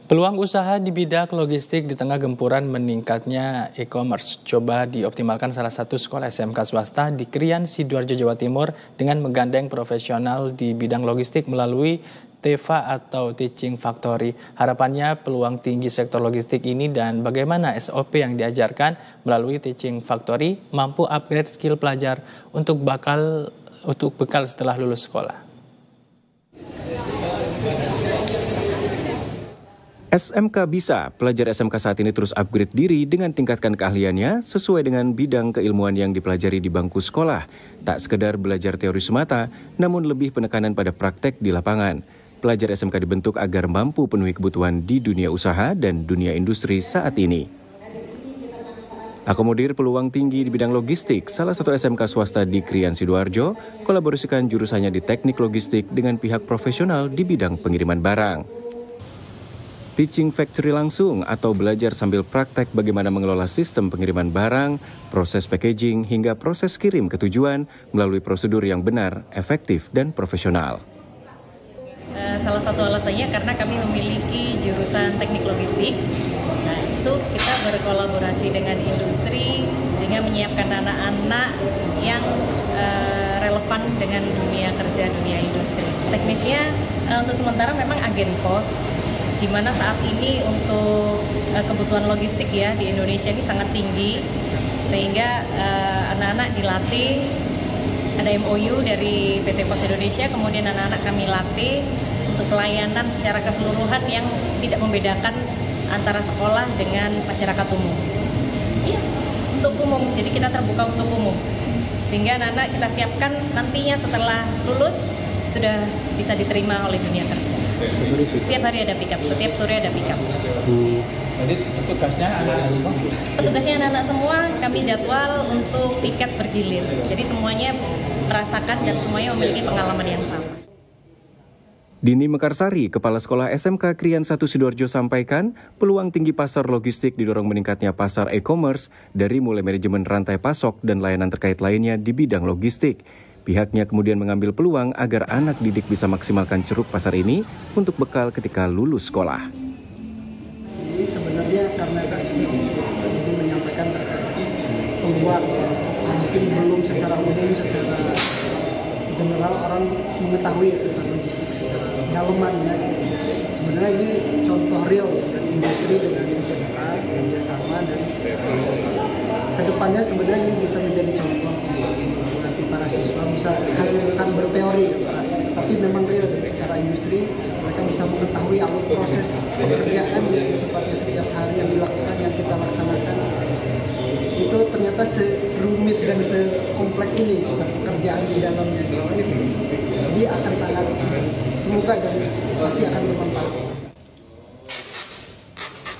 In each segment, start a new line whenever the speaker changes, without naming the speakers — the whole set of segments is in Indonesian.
Peluang usaha di bidang logistik di tengah gempuran meningkatnya e-commerce coba dioptimalkan salah satu sekolah SMK swasta di Krian, Sidoarjo, Jawa Timur dengan menggandeng profesional di bidang logistik melalui TEFA atau Teaching Factory. Harapannya peluang tinggi sektor logistik ini dan bagaimana SOP yang diajarkan melalui Teaching Factory mampu upgrade skill pelajar untuk bekal setelah lulus sekolah.
SMK Bisa, pelajar SMK saat ini terus upgrade diri dengan tingkatkan keahliannya sesuai dengan bidang keilmuan yang dipelajari di bangku sekolah. Tak sekedar belajar teori semata, namun lebih penekanan pada praktek di lapangan. Pelajar SMK dibentuk agar mampu penuhi kebutuhan di dunia usaha dan dunia industri saat ini. Akomodir peluang tinggi di bidang logistik, salah satu SMK swasta di Krian, Sidoarjo, kolaborasikan jurusannya di teknik logistik dengan pihak profesional di bidang pengiriman barang. Teaching Factory langsung atau belajar sambil praktek bagaimana mengelola sistem pengiriman barang, proses packaging, hingga proses kirim ke tujuan melalui prosedur yang benar, efektif, dan profesional.
Salah satu alasannya karena kami memiliki jurusan teknik logistik. Nah, itu kita berkolaborasi dengan industri sehingga menyiapkan anak-anak yang relevan dengan dunia kerja, dunia industri. Teknisnya untuk sementara memang agen pos, di mana saat ini untuk kebutuhan logistik ya di Indonesia ini sangat tinggi, sehingga anak-anak dilatih, ada MOU dari PT Pos Indonesia, kemudian anak-anak kami latih untuk pelayanan secara keseluruhan yang tidak membedakan antara sekolah dengan masyarakat umum. Iya, untuk umum, jadi kita terbuka untuk umum, sehingga anak-anak kita siapkan nantinya setelah lulus sudah bisa diterima oleh dunia kerja. Setiap hari ada pick up, setiap sore ada pick up.
Jadi tugasnya anak-anak semua?
Tugasnya anak-anak semua, kami jadwal untuk piket bergilir. Jadi semuanya merasakan dan semuanya memiliki pengalaman yang sama.
Dini Mekarsari, Kepala Sekolah SMK Krian 1 Sidoarjo sampaikan, peluang tinggi pasar logistik didorong meningkatnya pasar e-commerce dari mulai manajemen rantai pasok dan layanan terkait lainnya di bidang logistik. Pihaknya kemudian mengambil peluang agar anak didik bisa maksimalkan ceruk pasar ini untuk bekal ketika lulus sekolah.
Ini sebenarnya karena tadi Ibu menyampaikan peluang mungkin belum secara umum, secara general orang mengetahui tentang logistik secara dalamannya. Sebenarnya ini contoh real dari industri dengan SMK kerjasama dan kedepannya sebenarnya ini bisa menjadi contoh. Nanti para siswa bisa bukan berteori, tapi memang real secara industri mereka bisa mengetahui alur proses pekerjaan yang sifatnya setiap hari yang dilakukan, yang kita laksanakan itu ternyata serumit dan sekompleks ini pekerjaan di dalamnya. Jadi akan sangat semoga dan pasti akan bermanfaat.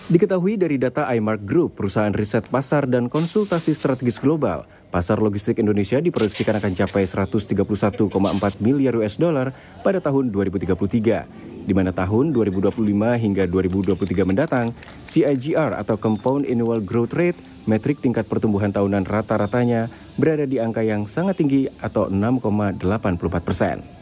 Diketahui dari data iMark Group, perusahaan riset pasar dan konsultasi strategis global, pasar logistik Indonesia diproyeksikan akan capai 131,4 miliar US dollar pada tahun 2033, di mana tahun 2025 hingga 2023 mendatang, CAGR atau Compound Annual Growth Rate, metrik tingkat pertumbuhan tahunan rata-ratanya, berada di angka yang sangat tinggi atau 6,84%.